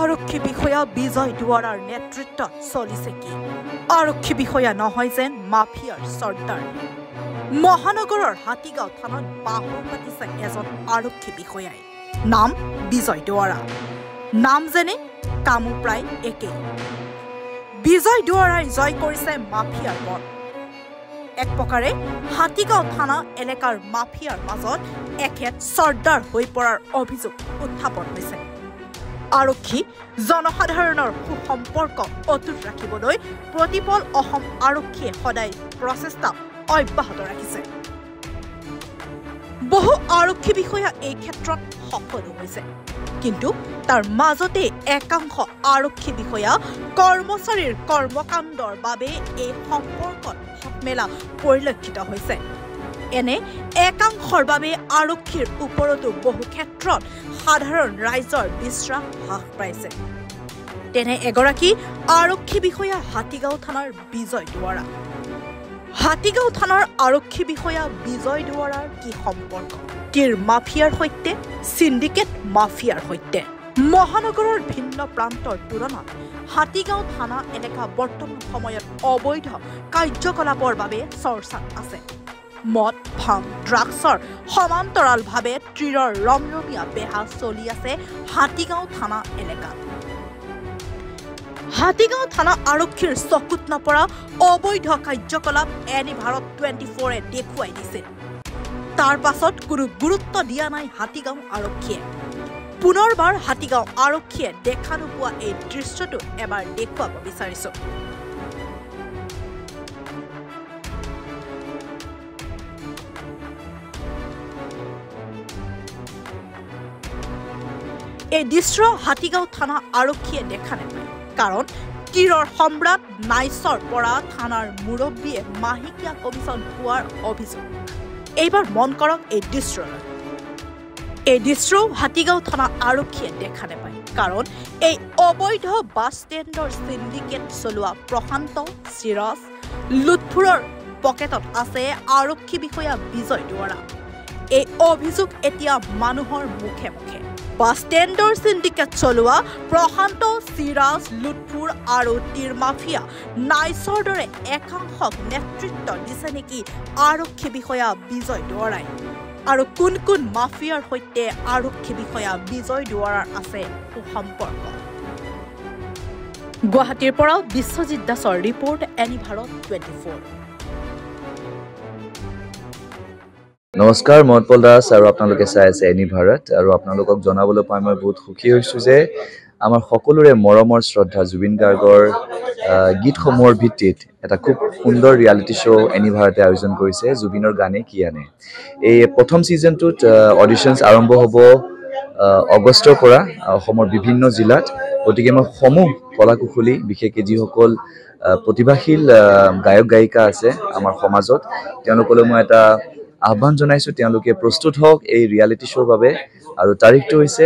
আৰক্ষী বিষয়া বিজয় দুৱাৰাৰ নেতৃত্বত চলিছে কি আৰক্ষী বিষয়া নহয় যেন মাফিয়াৰ চৰ্দাৰ মহানগৰৰ হাতীগাঁও থানাত বাহু পাতিছে এজন আৰক্ষী বিষয়াই নাম বিজয় দুৱাৰা নাম যেনে কামো প্ৰায় একেই বিজয় দুৱাৰাই জয় কৰিছে মাফিয়াৰ বল এক প্ৰকাৰে হাতীগাঁও থানা এলেকাৰ মাফিয়াৰ মাজত এখেত চৰ্দাৰ হৈ পৰাৰ অভিযোগ উত্থাপন হৈছে আৰক্ষী জনসাধাৰণৰ সুসম্পৰ্ক অটুট ৰাখিবলৈ প্ৰতিপল অসম আৰক্ষীয়ে সদায় প্ৰচেষ্টা অব্যাহত ৰাখিছে বহু আৰক্ষী বিষয়া এই ক্ষেত্ৰত সফল হৈছে কিন্তু তাৰ মাজতে একাংশ আৰক্ষী বিষয়া কৰ্মচাৰীৰ কৰ্মকাণ্ডৰ বাবে এই সম্পৰ্কত মেলা পৰিলক্ষিত হৈছে এনে একাংশৰ বাবে আৰক্ষীৰ ওপৰতো বহু ক্ষেত্ৰত সাধাৰণ ৰাইজৰ বিশ্বাস হ্ৰাস পাইছে তেনে এগৰাকী আৰক্ষী বিষয়া হাতীগাঁও থানাৰ বিজয় দুৱাৰা হাতীগাঁও থানাৰ আৰক্ষী বিষয়া বিজয় দুৱাৰাৰ কি সম্পৰ্ক টিৰ মাফিয়াৰ সৈতে সিন্ডিকেট মাফিয়াৰ সৈতে মহানগৰৰ ভিন্ন প্ৰান্তৰ তুলনাত হাতীগাঁও থানা এলেকা বৰ্তমান সময়ত অবৈধ কাৰ্যকলাপৰ বাবে চৰ্চাত আছে মদ ভাং ড্ৰাগছৰ সমান্তৰালভাৱে তীৰৰ ৰমৰমীয়া বেহা চলি আছে হাতীগাঁও থানা এলেকাত হাতীগাঁও থানা আৰক্ষীৰ চকুত নপৰা অবৈধ কাৰ্যকলাপ এনি ভাৰত 24 দেখুৱাই দিছে তাৰ পাছত কোনো গুৰুত্ব দিয়া নাই হাতীগাঁও আৰক্ষীয়ে পুনৰবাৰ হাতীগাঁও আৰক্ষীয়ে দেখা নোপোৱা এই দৃশ্যটো এবাৰ দেখুৱাব বিচাৰিছো এই দৃশ্য হাতীগাঁও থানা আৰক্ষীয়ে দেখা নাপায় কাৰণ তীৰৰ সম্ৰাট নাইচৰ পৰা থানাৰ মুৰব্বীয়ে মাহিকীয়া কমিছন পোৱাৰ অভিযোগ এইবাৰ মন কৰক এই দৃশ্যলৈ এই দৃশ্য হাতীগাঁও থানা আৰক্ষীয়ে দেখা নাপায় কাৰণ এই অবৈধ বাছ ষ্টেণ্ডৰ সিন্ডিকেট চলোৱা প্ৰশান্ত চিৰাজ লুৎফুৰৰ পকেটত আছে আৰক্ষী বিষয়া বিজয় দুৱাৰা এই অভিযোগ এতিয়া মানুহৰ মুখে মুখে বাছ ষ্টেণ্ডৰ সিন্ডিকেট চলোৱা প্ৰশান্ত চিৰাজ লুৎফুৰ আৰু তীৰ মাফিয়া নাইচৰ দৰে একাংশক নেতৃত্ব দিছে নেকি আৰক্ষী বিষয়া বিজয় দুৱাৰাই আৰু কোন কোন মাফিয়াৰ সৈতে আৰক্ষী বিষয়া বিজয় দুৱাৰাৰ আছে সুসম্পৰ্ক গুৱাহাটীৰ পৰা বিশ্বজিৎ দাসৰ ৰিপৰ্ট এনি ভাৰত 24 নমস্কাৰ মহৎপল দাস আৰু আপোনালোকে চাই আছে এনি ভাৰত আৰু আপোনালোকক জনাবলৈ পাই মই বহুত সুখী হৈছোঁ যে আমাৰ সকলোৰে মৰমৰ শ্ৰদ্ধা জুবিন গাৰ্গৰ গীতসমূহৰ ভিত্তিত এটা খুব সুন্দৰ ৰিয়েলিটি শ্ব' এনি ভাৰতে আয়োজন কৰিছে জুবিনৰ গানে কি আনে এই প্ৰথম ছিজনটোত অডিশ্যনছ আৰম্ভ হ'ব আগষ্টৰ পৰা অসমৰ বিভিন্ন জিলাত গতিকে মই সমূহ কলাকুশলী বিশেষকৈ যিসকল প্ৰতিভাশীল গায়ক গায়িকা আছে আমাৰ সমাজত তেওঁলোকলৈ মই এটা আহ্বান জনাইছো তেওঁলোকে প্ৰস্তুত হওক এই ৰিয়েলিটি শ্ব'ৰ বাবে আৰু তাৰিখটো হৈছে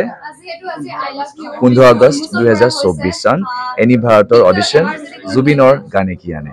15 আগষ্ট 2024 চন এনি ভাৰতৰ অডিশ্যন জুবিনৰ গানে কি আনে